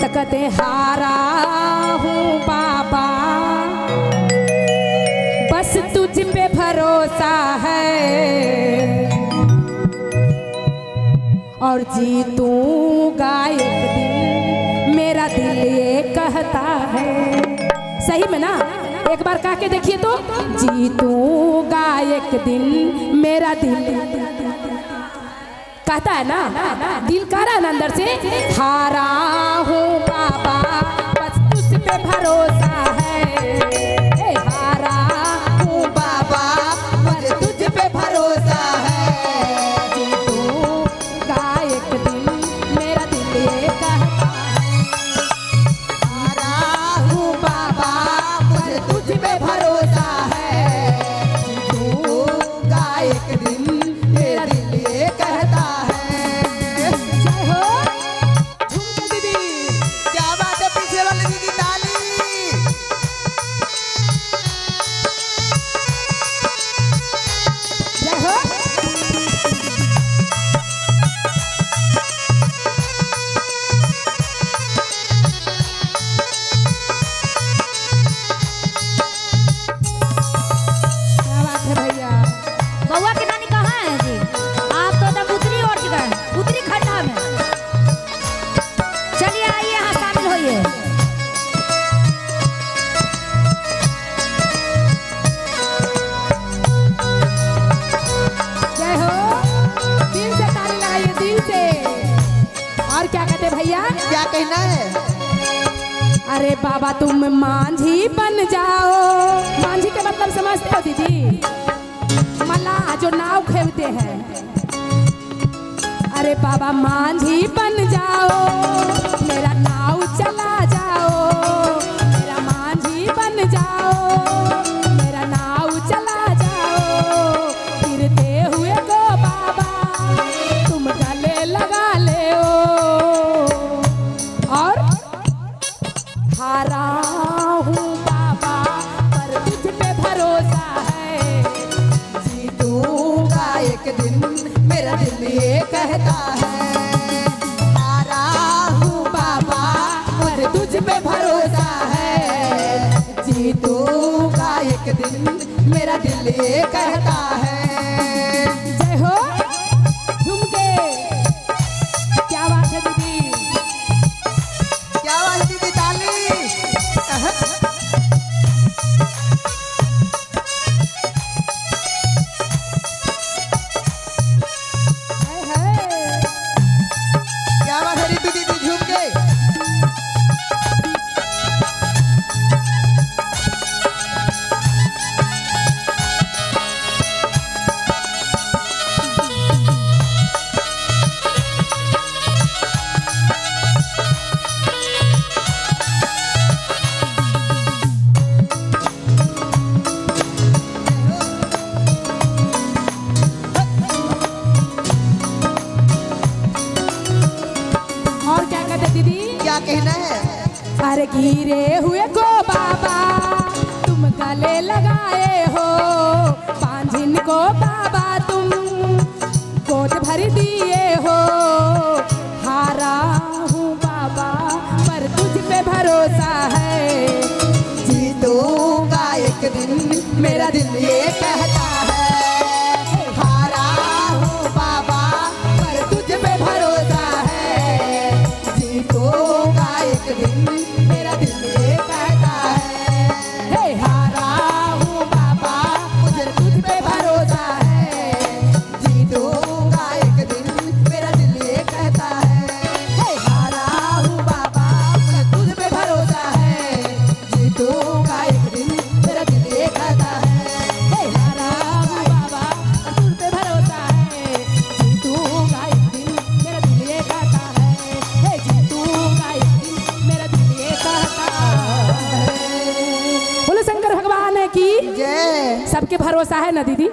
तकते हारा हूँ बाबा, बस तुझ पे भरोसा है, और जीतूंगा एक दिन मेरा दिल ये कहता है। सही में ना, एक बार कह के देखिए तो, जीतूंगा एक दिन मेरा दिल कहता है ना, दिल कह रहा है ना अंदर से, हारा हूँ बाबा बस तुझ पे भरोसा है, हारा हूँ बाबा बस तुझ पे भरोसा है, जीतूंगा एक दिन मेरा दिल ये कहता है, हारा हूँ बाबा मुझे तुझ पे भरोसा है, जीतूंगा एक दिन मेरा दिल ये कहता है। बउआ की नानी कहाँ है जी? आप तो तब उतरी और जगह उतरी खड्डा में। चलिए आइए यहाँ शामिल होइए। जय हो, दिल से ताली लगाइए, दिल से। और क्या कहते भैया, क्या कहना है? अरे बाबा तुम मांझी बन जाओ। मांझी के मतलब समझते हो दीदी? मल्लाह जो नाव खेवते हैं। अरे बाबा मांझी बन जाओ, मेरा नाव चला जाओ, मेरा मांझी बन जाओ, मेरा नाव चला जाओ, गिरते हुए को बाबा तुम गले लगा ले और हारा हूँ बाबा पर तुझ पे भरोसा है, जीतूंगा एक दिन मेरा दिल ये कहता है, हारा हूँ बाबा पर तुझ पे भरोसा है, जीतूंगा एक दिन मेरा दिल ये कहता है। जय हो, झूम के। क्या बात है दीदी? क्या बात दीदी? ताली। क्या बात है रितु दीदी? झूम के। और क्या कहते दीदी? क्या कहना है? अरे गिरे हुए को बाबा तुम गले लगाए हो, पांझिन को बाबा तुम गोद भर दिए हो, हारा हूँ बाबा पर तुझ पे भरोसा है, जीतूंगा एक दिन मेरा दिल ये कहता है, हारा हूँ बाबा पर तुझ पे भरोसा है, जीतूंगा एक दिन मेरा दिल ये कहता है, हे हारा हूँ बाबा मुझे तुझ पे भरोसा है, जीतूंगा एक दिन मेरा दिल ये कहता है, हे हारा हूँ बाबा मुझे तुझ पे भरोसा है, जीतूंगा एक दिन मेरा दिल ये कहता है, हे हारा हूँ बाबा तुझ पे भरोसा है, जीतूंगा एक दिन मेरा दिल ये कहता है, हे जीतूंगा एक दिन मेरा दिल ये कहता है। बोलो शंकर भगवान की जय। सबके भरोसा है ना दीदी?